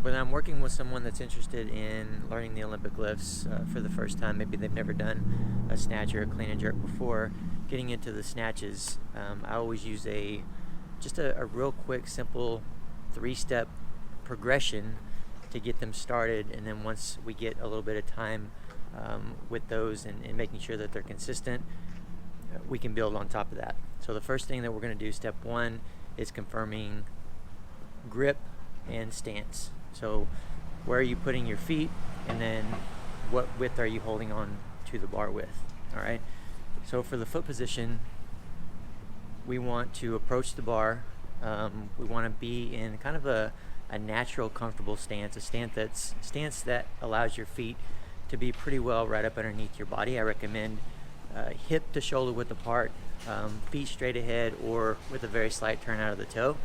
When I'm working with someone that's interested in learning the Olympic lifts for the first time, maybe they've never done a snatch or a clean and jerk before, getting into the snatches, I always use just a real quick, simple 3-step progression to get them started. And then once we get a little bit of time with those and making sure that they're consistent, we can build on top of that. So the first thing that we're going to do, step 1, is confirming grip and stance. So where are you putting your feet, and then what width are you holding on to the bar with? All right. So for the foot position, we want to approach the bar. We want to be in kind of a natural, comfortable stance, a stance that allows your feet to be pretty well right up underneath your body. I recommend hip to shoulder width apart, feet straight ahead, or with a very slight turn out of the toe.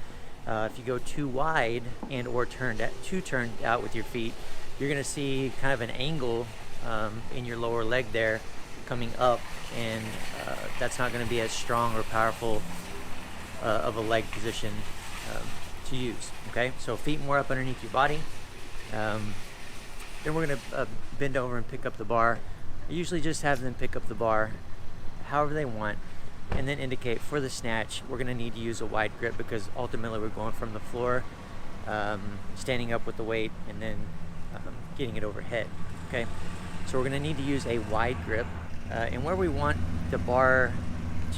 If you go too wide and or turned out with your feet, you're going to see kind of an angle in your lower leg there coming up, and that's not going to be as strong or powerful of a leg position to use. Okay, so feet more up underneath your body. Then we're going to bend over and pick up the bar. I usually just have them pick up the bar however they want, and then indicate for the snatch we're going to need to use a wide grip, because ultimately we're going from the floor, standing up with the weight, and then getting it overhead. Okay, so we're going to need to use a wide grip, and where we want the bar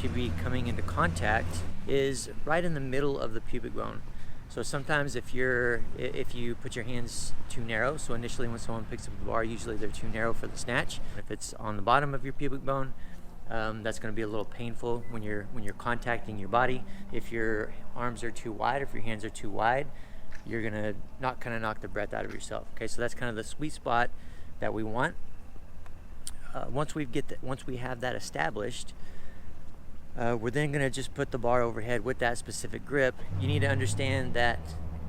to be coming into contact is right in the middle of the pubic bone. So sometimes if you put your hands too narrow, so initially when someone picks up the bar, usually they're too narrow for the snatch. If it's on the bottom of your pubic bone, that's going to be a little painful when you're contacting your body. If your arms are too wide, if your hands are too wide, you're going to knock the breath out of yourself. Okay, so that's kind of the sweet spot that we want. Once we have that established, we're then going to just put the bar overhead with that specific grip. You need to understand that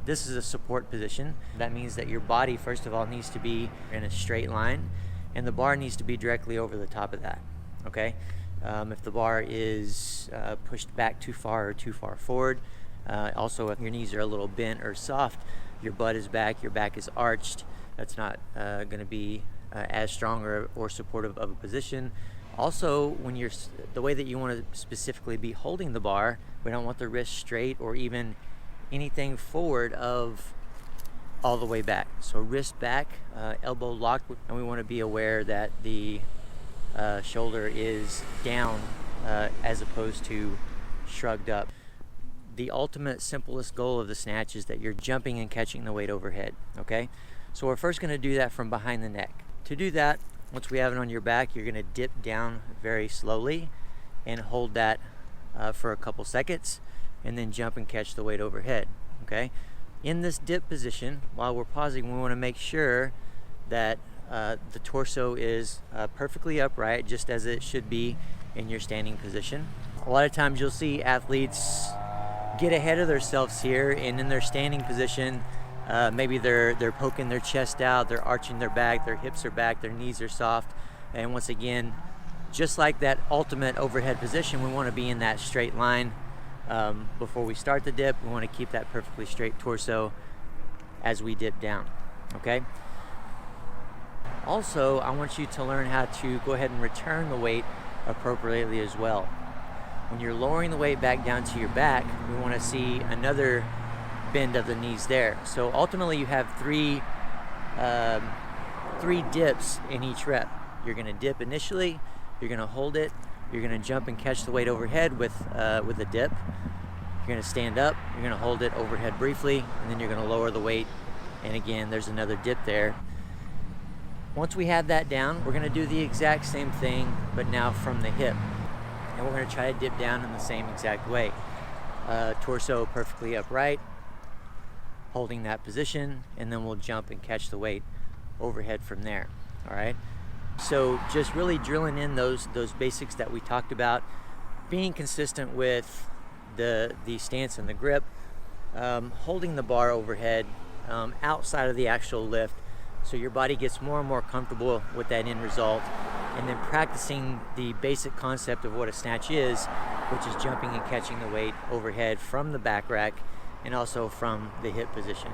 this is a support position. That means that your body, first of all, needs to be in a straight line, and the bar needs to be directly over the top of that. Okay, if the bar is pushed back too far or too far forward, also if your knees are a little bent or soft, your butt is back, your back is arched, that's not going to be as strong or supportive of a position. Also, when the way that you want to specifically be holding the bar, we don't want the wrist straight or even anything forward of all the way back. So wrist back, elbow locked, and we want to be aware that the shoulder is down as opposed to shrugged up. The ultimate simplest goal of the snatch is that you're jumping and catching the weight overhead. Okay, so we're first going to do that from behind the neck. To do that, once we have it on your back, you're going to dip down very slowly and hold that for a couple seconds, and then jump and catch the weight overhead. Okay, in this dip position, while we're pausing, we want to make sure that the torso is perfectly upright, just as it should be in your standing position. A lot of times you'll see athletes get ahead of themselves here, and in their standing position, maybe they're poking their chest out, they're arching their back, their hips are back, their knees are soft. And once again, just like that ultimate overhead position, we want to be in that straight line before we start the dip. We want to keep that perfectly straight torso as we dip down. Okay, also I want you to learn how to go ahead and return the weight appropriately as well. When you're lowering the weight back down to your back, we want to see another bend of the knees there. So ultimately you have three dips in each rep. You're going to dip initially, you're going to hold it, you're going to jump and catch the weight overhead with a dip, you're going to stand up, you're going to hold it overhead briefly, and then you're going to lower the weight, and again there's another dip there. Once we have that down, we're going to do the exact same thing, but now from the hip, and we're going to try to dip down in the same exact way. Torso perfectly upright, holding that position, and then we'll jump and catch the weight overhead from there. All right, so just really drilling in those basics that we talked about, being consistent with the stance and the grip, holding the bar overhead outside of the actual lift, so your body gets more and more comfortable with that end result, and then practicing the basic concept of what a snatch is, which is jumping and catching the weight overhead from the back rack and also from the hip position.